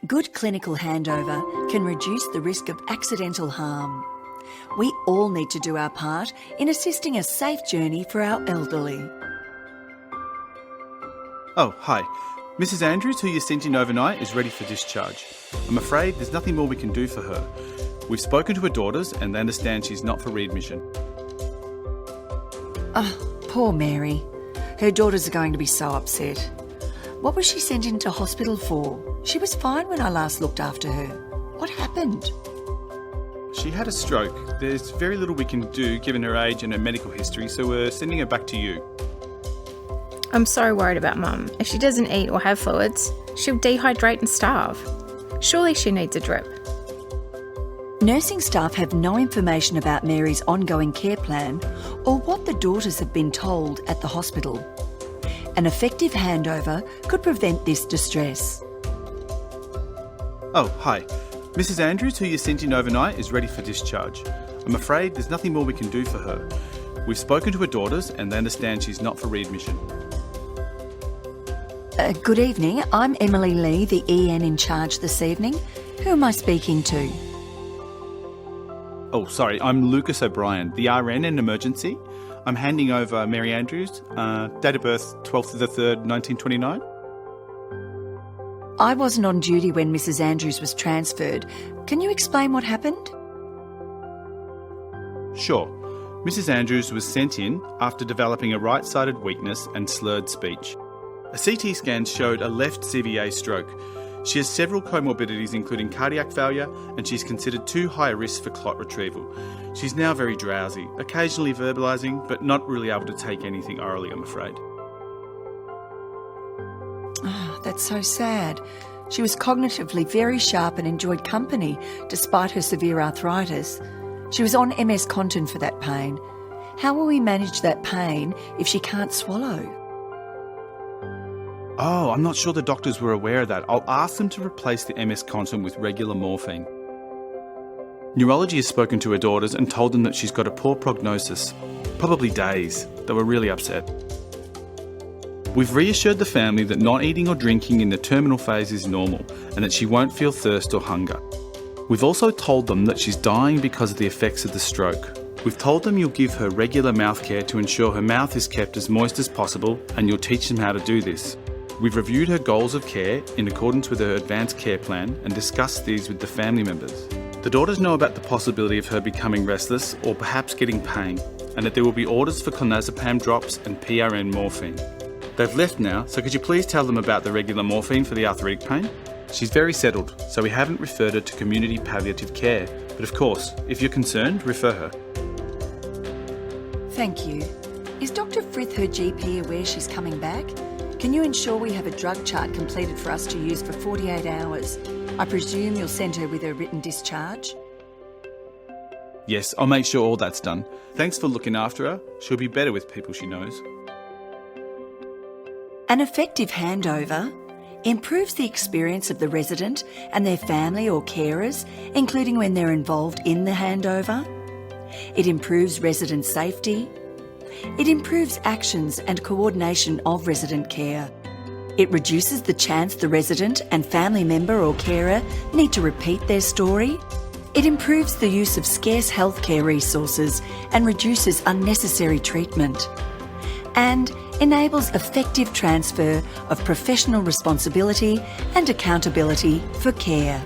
Good clinical handover can reduce the risk of accidental harm. We all need to do our part in assisting a safe journey for our elderly. Oh, hi. Mrs. Andrews, who you sent in overnight, is ready for discharge. I'm afraid there's nothing more we can do for her. We've spoken to her daughters and they understand she's not for readmission. Oh, poor Mary. Her daughters are going to be so upset. What was she sent into hospital for? She was fine when I last looked after her. What happened? She had a stroke. There's very little we can do given her age and her medical history, so we're sending her back to you. I'm so worried about Mum. If she doesn't eat or have fluids, she'll dehydrate and starve. Surely she needs a drip. Nursing staff have no information about Mary's ongoing care plan or what the daughters have been told at the hospital. An effective handover could prevent this distress. Oh, hi. Mrs. Andrews, who you sent in overnight, is ready for discharge. I'm afraid there's nothing more we can do for her. We've spoken to her daughters and they understand she's not for readmission. Good evening. I'm Emily Lee, the EN in charge this evening. Who am I speaking to? Oh, sorry, I'm Lucas O'Brien, the RN in emergency. I'm handing over Mary Andrews, date of birth 12th of the 3rd, 1929. I wasn't on duty when Mrs. Andrews was transferred. Can you explain what happened? Sure. Mrs. Andrews was sent in after developing a right-sided weakness and slurred speech. A CT scan showed a left CVA stroke. She has several comorbidities including cardiac failure and she's considered too high a risk for clot retrieval. She's now very drowsy, occasionally verbalising but not really able to take anything orally, I'm afraid. That's so sad. She was cognitively very sharp and enjoyed company despite her severe arthritis. She was on MS Contin for that pain. How will we manage that pain if she can't swallow? Oh, I'm not sure the doctors were aware of that. I'll ask them to replace the MS Contin with regular morphine. Neurology has spoken to her daughters and told them that she's got a poor prognosis. Probably days. They were really upset. We've reassured the family that not eating or drinking in the terminal phase is normal and that she won't feel thirst or hunger. We've also told them that she's dying because of the effects of the stroke. We've told them you'll give her regular mouth care to ensure her mouth is kept as moist as possible and you'll teach them how to do this. We've reviewed her goals of care in accordance with her advanced care plan and discussed these with the family members. The daughters know about the possibility of her becoming restless or perhaps getting pain and that there will be orders for clonazepam drops and PRN morphine. They've left now, so could you please tell them about the regular morphine for the arthritic pain? She's very settled, so we haven't referred her to community palliative care, but of course, if you're concerned, refer her. Thank you. Is Dr. Frith, her GP, aware she's coming back? Can you ensure we have a drug chart completed for us to use for 48 hours? I presume you'll send her with her written discharge? Yes, I'll make sure all that's done. Thanks for looking after her. She'll be better with people she knows. An effective handover improves the experience of the resident and their family or carers, including when they're involved in the handover. It improves resident safety. It improves actions and coordination of resident care. It reduces the chance the resident and family member or carer need to repeat their story. It improves the use of scarce healthcare resources and reduces unnecessary treatment. And enables effective transfer of professional responsibility and accountability for care.